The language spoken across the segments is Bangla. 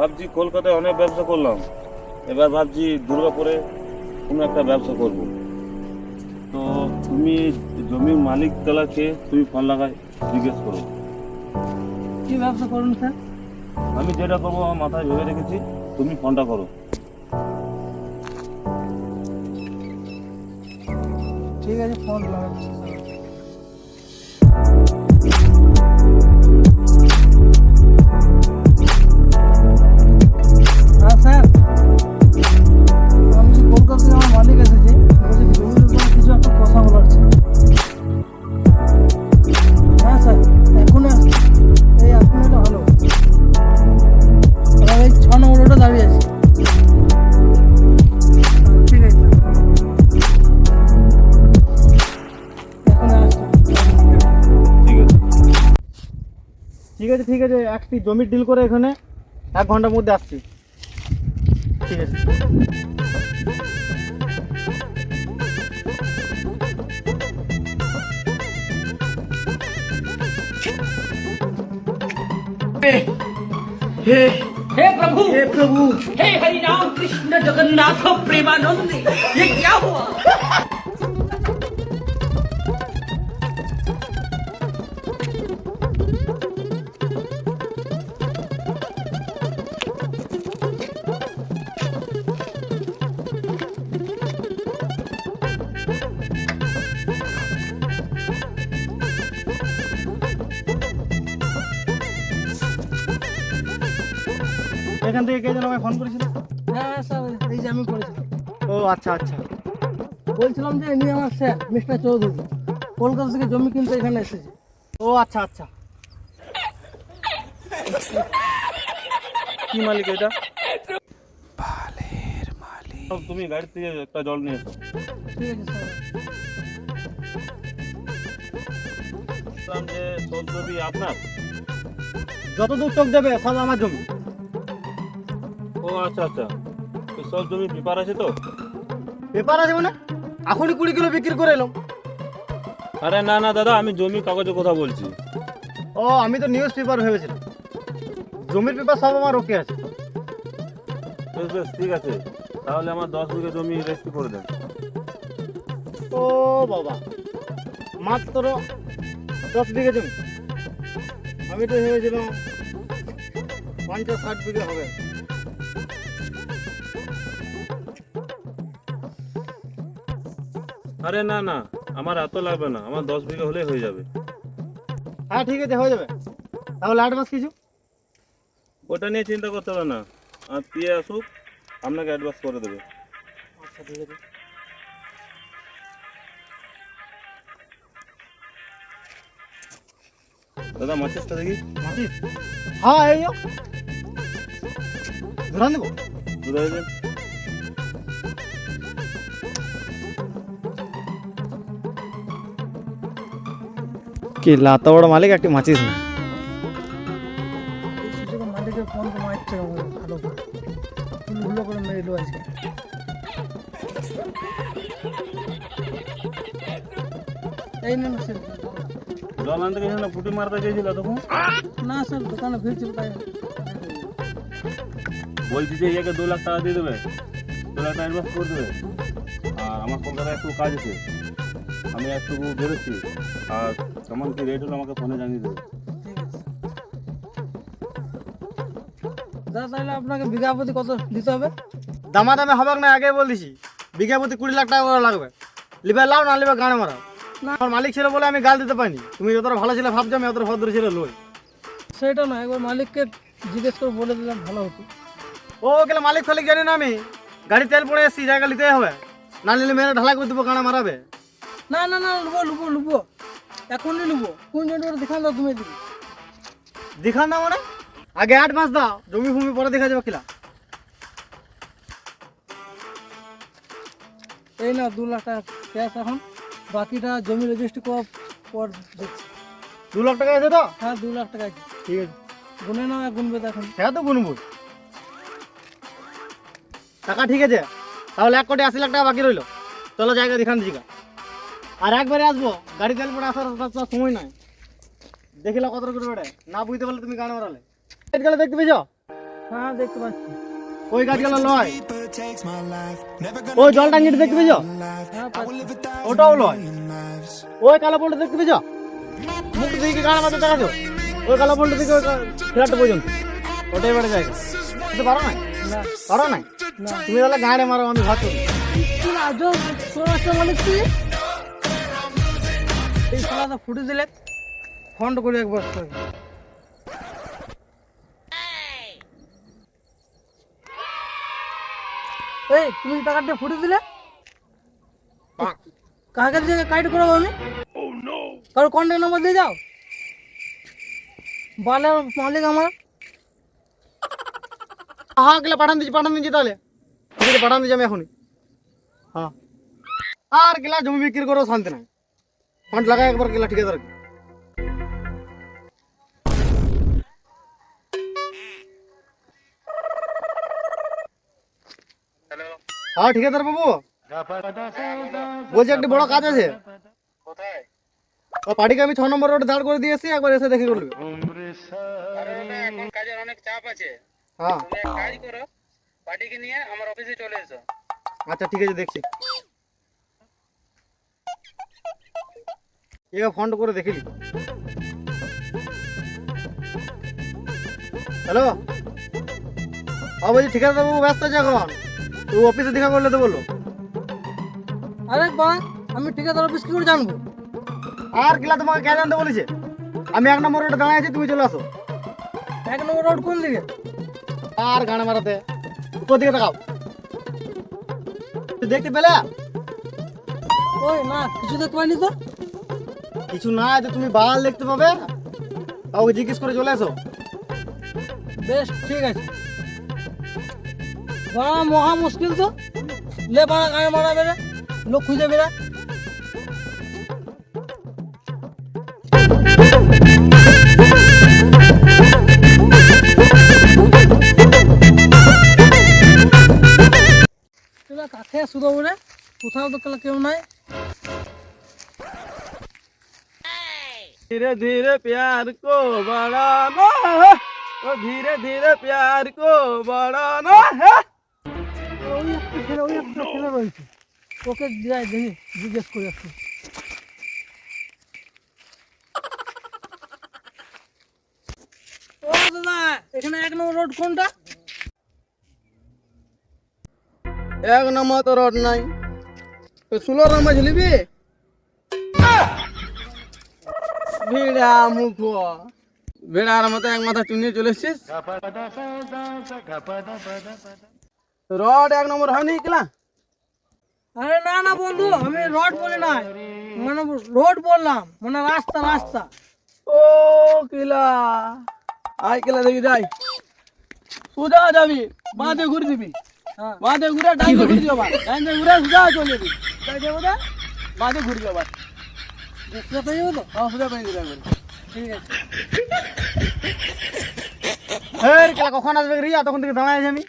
ভাবছি কলকাতায় অনেক ব্যবসা করলাম, এবার ভাবছি দুর্গাপুরে কোনো একটা ব্যবসা করব। তো তুমি জমির মালিক তালাকে তুমি ফোন লাগাই জিজ্ঞেস করো। কি ব্যবসা করুন স্যার? আমি যেটা করবো আমার মাথায় ভেবে রেখেছি, তুমি ফোনটা করো। ঠিক আছে, ফোন লাগাচ্ছি স্যার। হ্যাঁ স্যার, আমি কলকাতা থেকে আমার মালিক এসেছে, বলছি জমির উপরে কিছু একটা কথা বলার ছিল। হ্যাঁ স্যার, এখন আসছি। এই এখন এটা ভালো, আমার এই 6 নম্বর রোডে দাঁড়িয়ে আছি। ঠিক আছে স্যার, এখন আসছি। ঠিক আছে। ঠিক আছে ঠিক আছে, একটি জমির ডিল করে এখানে 1 ঘন্টার মধ্যে আসছি। ঠিক আছে। हे प्रभु हे हरि राम कृष्ण जगन्नाथ प्रेमानंद, ये क्या हुआ? এখান থেকে কে যেন আমায় ফোন করেছিল? হ্যাঁ স্যার, এই যে আমি করেছিলাম। ও আচ্ছা আচ্ছা, বলছিলাম যে ইনি আমার স্যার মিস্টার চৌধুরী, কলকাতা থেকে জমি কিনতে এখানে এসেছে। ও আচ্ছা আচ্ছা। কি মালিক এটা? তুমি গাড়ি থেকে একটা জল নিয়ে এসো। ঠিক আছে স্যার। বললাম যে সব জমি আপনার? যত দূর চোখ যাবে সব আমার জমি। ও আচ্ছা আচ্ছা, তো সব জমি পেপার আছে তো? পেপার আছে মানে? এখনই 20 কিলো বিক্রি করে এলাম। আরে না না দাদা, আমি জমি কাগজের কথা বলছি। ও, আমি তো নিউজ পেপার ভেবেছিলাম। জমির পেপার সব আমার ওকে আছে। বেশ বেশ ঠিক আছে, তাহলে আমার 10 বিঘা জমি রেজিস্ট্রি করে দেন। ও বাবা, মাত্র 10 বিঘা জমি? আমি তো ভেবেছিলাম 50-60 বিঘা হবে। আরে না না, আমার এত লাগবে না, আমার 10 বিঘা হলেই হয়ে যাবে। হ্যাঁ ঠিক আছে, হয়ে যাবে। তাহলে অ্যাডভান্স কিছু? ওটা নিয়ে চিন্তা করতে হবে না, আর পিয়ে আসুক, আপনাকে অ্যাডভান্স করে দেবে। আচ্ছা ঠিক আছে। দাদা মাছেরটা দেখি। মাছিস? হ্যাঁ এই ধরা নেবো। বুঝাই দেন। কি লাতা বড় মালিক, একটি মাছিস না? মালিকের ফোন তো মারছে ভালো করে, ভুলো করে মেরে এলো আজকে। এই না স্যার, জল আনতে গেছিল না, পুটি মারতে গিয়েছিল তখন? না স্যার, দোকানে ভিড় ছিল তাই। বলছি যে ইয়াকে 2 লাখ টাকা দিয়ে দেবে, 2 লাখ টাকা অ্যাডভান্স করে দেবে। আর আমার কলকাতায় একটু কাজ আছে, আমি একটু বেরোচ্ছি, আর কেমন কি রেট হলো আমাকে ফোনে জানিয়ে দেবে। দাদা তাহলে আপনাকে বিঘা প্রতি কত দিতে হবে? দামা দামে হবে না, আগে বল দিছি। বিঘা প্রতি 20 লাখ টাকা করে লাগবে। লিবে লাও, না লিবে গানে মারাও। না, আমার মালিক ছিল বলে আমি গাল দিতে পারিনি। তুমি যতটা ভালো ছিল ভাবছো আমি অতটা ভদ্র ছিল লই। সেটা না, একবার মালিককে জিজ্ঞেস করে বলে দিলাম ভালো হতো। ও গেলে মালিক ফালিক জানি না আমি। গাড়ি তেল পড়ে এসছি, জায়গা নিতেই হবে, না নিলে মেরে ঢালাই করে দেবো, গানা মারাবে। না না না, লুবো এখনই লুবো। কোন জমিটা দেখান দাও তুমি দিকে। দেখান দাও মানে? আগে অ্যাডভান্স দাও, জমি ভূমি পরে দেখা যাবে কিলা। এই না 2 লাখ টাকা ক্যাশ এখন, বাকিটা জমি রেজিস্ট্রি করার পর দেখছি। 2 লাখ টাকা আছে তো? হ্যাঁ 2 লাখ টাকা আছে। ঠিক আছে, গুনে নাও, গুনবে তো এখন। হ্যাঁ তো গুনবো। টাকা ঠিক আছে, তাহলে 1,80,00,000 টাকা বাকি রইলো। চলো জায়গা দেখান দিচ্ছি। আর একবারে আসবো, গাড়ি তেল পরে আসার সময় নাই। দেখিলা কত করে বেড়ে না বুঝতে পারলে তুমি গান মারালে গেলে দেখতে পেয়েছ? হ্যাঁ দেখতে পাচ্ছি। ওই গাছগুলো লয়, ওই জল টাঙ্গিটা দেখতে পেয়েছ? হ্যাঁ পাচ্ছি। ওটাও লয়। ওই কালো পোলটা দেখতে পেয়েছ? মুখ দিকে গাড়া মাথা দেখাছো? ওই কালো পোলটা দিকে ওই ফ্ল্যাটটা পর্যন্ত ওটাই বাড়ি জায়গা। বুঝতে পারো না? না পারো না? তুমি তাহলে গাড়ে মারো, আমি ভাত করি। এই শালাটা ফুটে দিলে ফন্ড করে একবার করে। এই তুমি টাকাটা ফুটে দিলে কাকে দিয়ে কাইট করবো আমি? কারো কন্ট্যাক্ট নাম্বার দিয়ে যাও। বালের মালিক আমার। হ্যাঁ গেলে পাঠান দিচ্ছি তাহলে। ঠিক আছে পাঠান দিচ্ছি আমি এখনই। হ্যাঁ আর গেলা জমি বিক্রি করেও শান্তি নাই। ফান্ড লাগাই একবার গেলা ঠিকাদার। হ্যাঁ ঠিকাদার বাবু বলছি একটি বড় কাজ আছে। পার্টিকে আমি 6 নম্বর রোড দাঁড় করে দিয়েছি, একবার এসে দেখে করবে। এখন কাজের অনেক চাপ আছে, হ্যাঁ তুমি এক কাজ করো, পার্টিকে নিয়ে আমার অফিসে চলে এসো। আচ্ছা ঠিক আছে দেখছি। এবার ফোন করে দেখিলি। হ্যালো বলছি ঠিকাদার বাবু ব্যস্ত আছে এখন, তো অফিসে দেখা করলে তো বললো। আরে বা আমি ঠিকাদার অফিস কি করে জানবো? আর গেলা তোমাকে কে জানতে বলেছে? আমি 1 নম্বর রোডে দাঁড়িয়ে আছি, তুমি চলে আসো। 1 নম্বর রোড কোন দিকে? আর গানা মারাতে উপর দিকে তাকাও। দেখতে পেলে? ওই না কিছু দেখতে পাইনি তো। কিছু না যে তুমি বাল দেখতে পাবে, কাউকে জিজ্ঞেস করে চলে আসো। বেশ ঠিক আছে। বড় মহা মুশকিল তো, লে বড় গায়ে মারা বেড়ে লোক খুঁজে বেড়া। কাছে শুধু বলে কোথাও তো কেউ নাই। धीरे धीरे प्यार को बढ़ाना है, ओ धीरे धीरे प्यार को बढ़ाना है। ওই একটা ছেলে রয়েছে, ওকে যাই দেখি জিজ্ঞেস করে আসছি। ও দাদা এখানে 1 নম্বর রোড কোনটা? 1 নম্বর তো রোড নাই, তো 16 নম্বর ঝুলিবি। ভিড়া মুখ ভিড়ার মতো এক মাথা চুনিয়ে চলে এসছিস। রড 1 নম্বর হয়নি কিলা? আরে না না বন্ধু, আমি রড বলি না, মানে রোড বললাম, মানে রাস্তা রাস্তা। ও কিলা আই কিলা দেখি যাই, সোজা যাবি, বাঁধে ঘুরে দিবি, বাঁধে ঘুরে ডাইনে ঘুরে যাবা, ডাইনে ঘুরে সোজা চলে যাবি, তাই যাবো না বাঁধে ঘুরে যাবা। সোজা পেয়ে যাবো তো? হ্যাঁ সোজা পেয়ে যাবে। ঠিক আছে। কখন আসবে রিয়া? তখন থেকে দাঁড়ায় আছি আমি।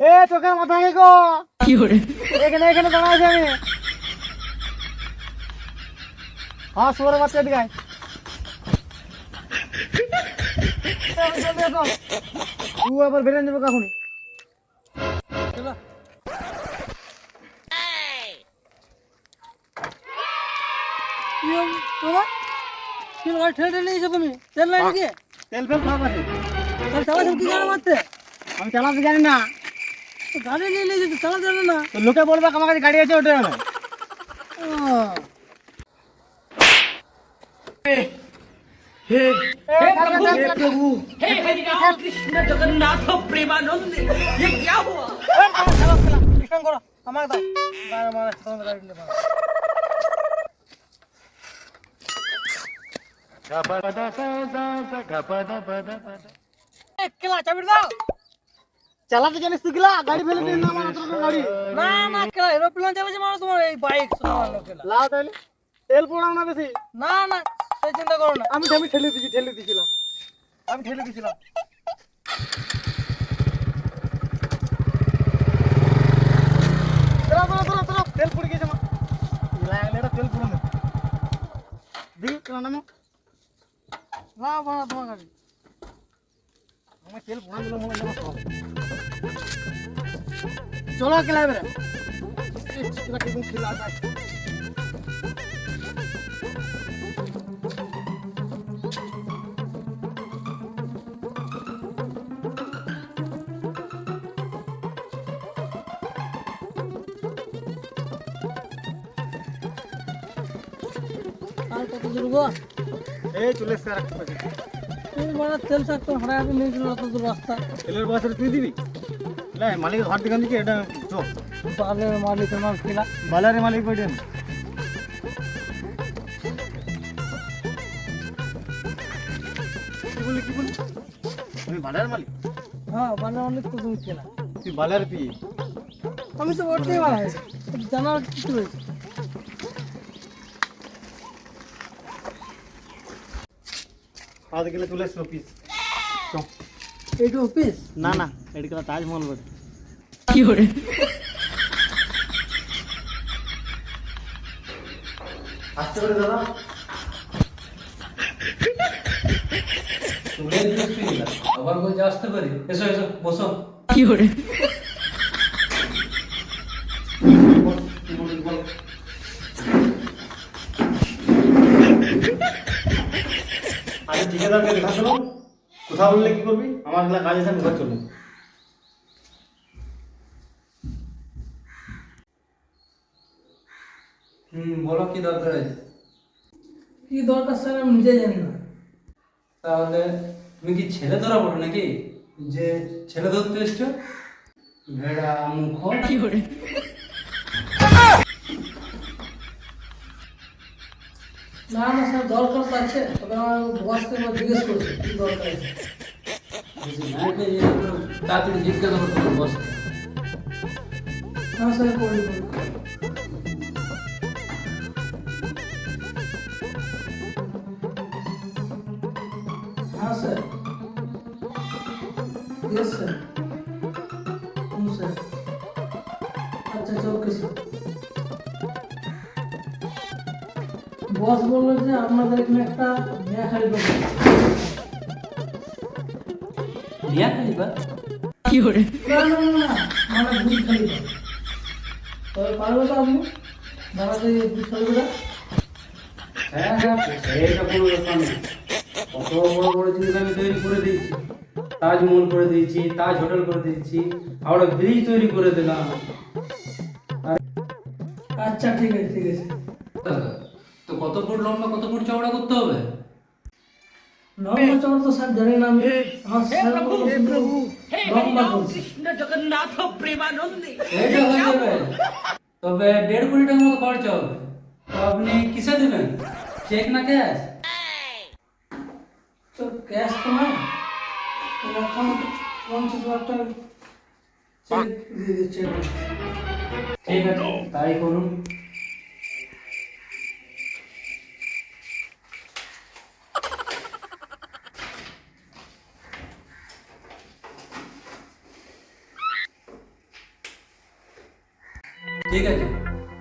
এ চোখের মাথা কে গো, এখানে এখানে দাঁড়ায় আছি আমি। হ্যাঁ শুয়োরের বাচ্চা দিকে আয়। তুই আবার বেরিয়ে যাবে কখনই। আমি চালাতে জানি না, গাড়ি নিয়ে নিয়ে চালাতে জানি না, লোকে বলবে আমার কাছে গাড়ি আছে ওটা না। हे प्रभु, हे हरि राम कृष्ण जगन्नाथ प्रेमानंद, ये क्या हुआ? আমাকে দাও গাড়ি মারা গাড়ি নিয়ে চালাতে জানিস তুই? গেলা গাড়ি ফেলে দিন না আমার গাড়ি। না না কেলা এরোপ্লেন চালাচ্ছি মানে তোমার এই বাইক চালানো কেলা। লাও তাহলে তেল পোড়াও না বেশি। না না সেই চিন্তা করো না, আমি ঠেলে দিয়েছিলাম। তেল পড়ে গেছে আমার। এটা তেল পুরো না দেখি কেন নামো। লাও বাড়া তোমার গাড়ি। আমার তেল পোড়া দিল মনে হয় সব। চলো খেলা বেরে খেলা যায়। আর কত দূর গো? এই চলে এসছে আর একটা তুই মানে তেল থাকতো হারাই আমি নিয়ে গেল অত দূর রাস্তা। তেলের বয়সে তুই দিবি না মালিকের ঘর দোকান দিকে এটা চো বালের মালিক আমার কিনা বালারে মালিক বইটেন কি বলি তুমি বালার মালিক? হ্যাঁ বালের মালিক তো তুমি কিনা। তুই বালার পি আমি তো ওটাই বানাই জানার কিছু রয়েছে। আধ গেলে চলে এসছো পিস চো। এইটু অফিস না না এটা কেন তাজমহল বটে। কি করে আসতে পারে দাদা আবার বলছে আসতে পারি, এসো এসো বসো। কি করে আরে ঠিকাদারকে দেখা করো কোথা বললে কি করবি আমার এগুলা কাজ আছে আমি ঘর চলবো। বলো কি দরকার আছে? কি দরকার স্যার আমি নিজে জানি না। তাহলে তুমি কি ছেলে ধরা পড়ো নাকি, যে ছেলে ধরতে এসছো? ভেড়া মুখ কি করে না না স্যার দরকার তো আছে, তবে আমার বসকে একবার জিজ্ঞেস করছি কি দরকার আছে। তাড়াতাড়ি জিজ্ঞাসা করতে হবে বস। হ্যাঁ স্যার করি করি। हाँ सर यस सर सर अच्छा अच्छा ओके सर বস বললো যে আপনাদের এখানে একটা মেয়াখালী দোকান আছে। লিয়া খালিবা কি করে না না না না মানে দুধ খালি তবে পারবে তো আপনি দাঁড়াতে দুধ খালি করে। হ্যাঁ হ্যাঁ সেইটা কোনো ব্যাপার না। কত বড় বড় জিনিস আমি তৈরি করে দিয়েছি, তাজমহল করে দিয়েছি, তাজ হোটেল করে দিয়েছি, হাওড়া ব্রিজ তৈরি করে দিলাম। আচ্ছা ঠিক আছে ঠিক আছে। তো কত ফুট লম্বা কত ফুট চওড়া করতে হবে? লম্বা চড় তো স্যার জানি না আমি, আমার স্যার বললো শুধু লম্বা করছি। কৃষ্ণ জগন্নাথ প্রেমানন্দে এইটা হয়ে যাবে, তবে 1.5 কোটি টাকার মতো খরচা হবে। তো আপনি কিসে দেবেন, চেক না ক্যাশ? তো ক্যাশ তো না, অ্যাকাউন্ট 50,000 টাকা চেক দিয়ে দিচ্ছে। ঠিক আছে তাই করুন। ঠিক আছে,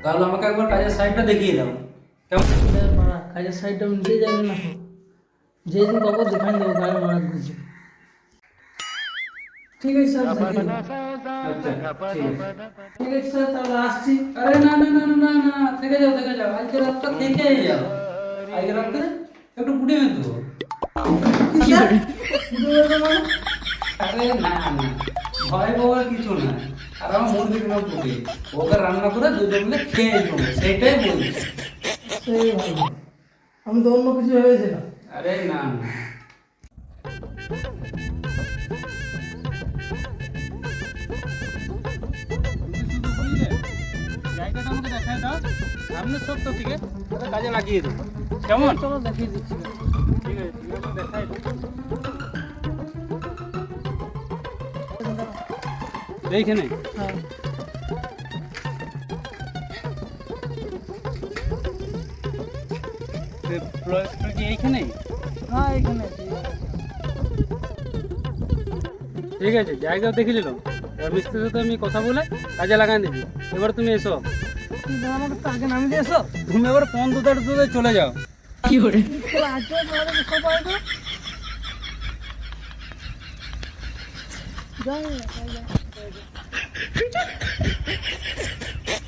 তাহলে আমাকে একবার কাজের সাইডটা দেখিয়ে দাও কেমন। মারা কাজের সাইডটা আমি নিজে জানি না, যেদিন পাবো দেখাই দেবো গাড়ি মারা দিচ্ছি। ঠিক আছে স্যার দেখিয়ে দেবো। আচ্ছা ঠিক আছে। ঠিক আছে স্যার তাহলে আসছি। আরে না না না না না না, থেকে যাও আজকে রাতটা থেকেই যাও। আজকে রাতে একটু পুড়ে মেয়ে দেবো। কি স্যার বুঝতে পারবে মানে? আরে না না, ভয় পাওয়ার কিছু না। আর আমার মুরগি কিনা পুড়ে ওকে রান্না করে দুজন মিলে খেয়ে নেবো, সেটাই বলছি। সেই ভালো, আমি তো অন্য কিছু ভেবেছিলাম। আরে না না, জায়গাটা আমাকে দেখায় দাও সামনের সপ্তাহ থেকে ওটা কাজে লাগিয়ে দেবো কেমন? চলো দেখিয়ে দিচ্ছি। ঠিক আছে তুমি আমাকে দেখাই দাও এইখানে। হ্যাঁ কি এইখানেই? হ্যাঁ এখানে ঠিক আছে জায়গাও দেখে নিলাম, এবার মিস্ত্রির সাথে আমি কথা বলে কাজে লাগাই দিবি। এবার তুমি এসো, কিন্তু আমাকে তো আগে নামিয়ে দিয়েছো। তুমি এবার 15 চলে যাও। কি করে আজকে সবাই তো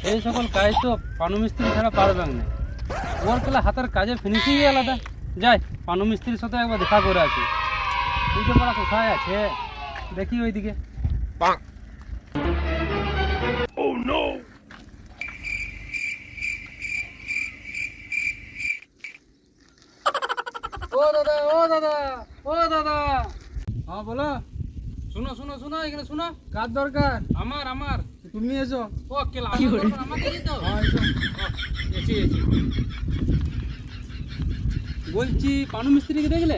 এই সকল কাজ তো পানু মিস্ত্রি ছাড়া পারবে না। ওর কেলা হাতের কাজে ফিনিশিংই আলাদা। যাই পানু মিস্ত্রির সাথে একবার দেখা করে আছি। পুজো পাড়া কোথায় আছে দেখি ওইদিকে। ও দাদা ও দাদা ও দাদা। হ্যাঁ বলো। শুনো শুনো শুনো এখানে শুনো। কার দরকার? আমার আমার। তুমি এসো। ও কেলা আমাকে দিতে হবে। হ্যাঁ এসো। AC AC. বলছি পানু মিস্ত্রিকে দেখলে?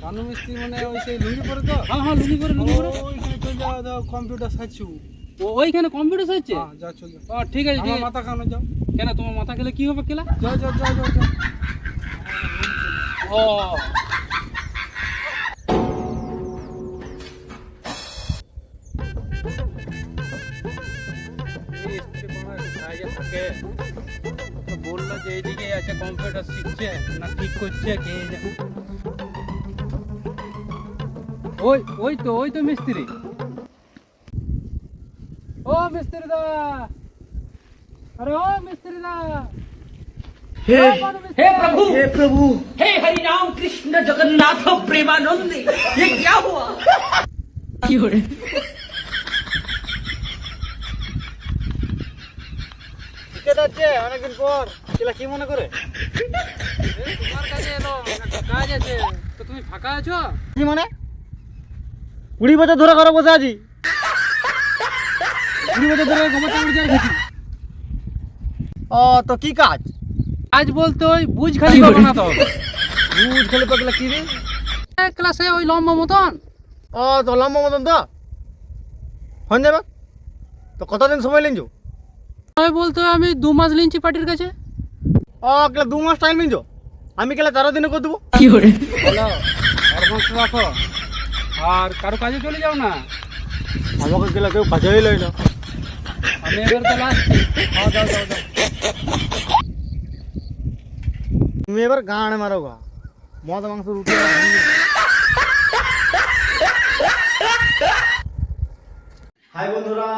পানু মিস্ত্রি মানে ওই সেই লুঙ্গি পরে তো? হ্যাঁ হ্যাঁ লুঙ্গি পরে লুঙ্গি পরে। ওইখানে চলে যাও দাও কম্পিউটার সাইছো। ও ওইখানে কম্পিউটার সাইছে? হ্যাঁ যাও চলে যাও। ও ঠিক আছে ঠিক আছে। আমার মাথা খানো যাও। কেন তোমার মাথা খেলে কি হবে কেলা? যাও যাও যাও যাও যাও। ও বললো যে এইদিকে আছে কম্পিউটার শিখছে না ঠিক করছে কে জানে। ওই ওই তো মিস্ত্রি। ও মিস্ত্রি দা, আরে ও মিস্ত্রি দা। हे प्रभु हे प्रभु हे हरि राम कृष्ण जगन्नाथ प्रेमानंद ये क्या हुआ ঠিক আছে অনেকদিন পর কেলা কি মনে করে? তোমার কাছে এলো একটা কাজ আছে, তো তুমি ফাঁকা আছো? কি মানে 20 বছর ধরে ঘরে বসে আছি। 20 বছর ধরে গোবর চামড়ি চাল খেছি। ও তো কি কাজ? কাজ বলতে ওই বুঝ খালি বানাতে হবে। বুঝ খেলে পাগলা কি রে? ক্লাসে ওই লম্বা মতন। ও তো লম্বা মতন তো হয়ে যাবে। তো কতদিন সময় লিঞ্জো? আমি বলতে আমি 2 মাস লিঞ্চি পার্টির কাছে। ও কেলা 2 মাস টাইম লিঞ্জো? আমি কেলা 13 দিনে করে দেবো। বলো অ্যাডভান্স রাখো আর কারো কাজে চলে যাও না। আমাকে কেলা কেউ কাজেই লই না। আমি এবার তো আসছি। হ্যাঁ যাও যাও যাও। তুমি এবার গান মারো গা মদ মাংস রুটি। হাই বন্ধুরা,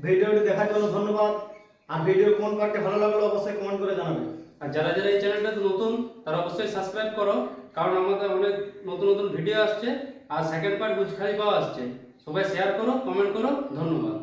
ভিডিওটি দেখার জন্য ধন্যবাদ। আর ভিডিও কোন পার্টটি ভালো লাগলো অবশ্যই কমেন্ট করে জানাবেন। আর যারা যারা এই চ্যানেলটাতে নতুন তারা অবশ্যই সাবস্ক্রাইব করো, কারণ আমাদের অনেক নতুন নতুন ভিডিও আসছে আর সেকেন্ড পার্ট বুঝখালি পাওয়া আসছে। সবাই শেয়ার করো, কমেন্ট করো। ধন্যবাদ।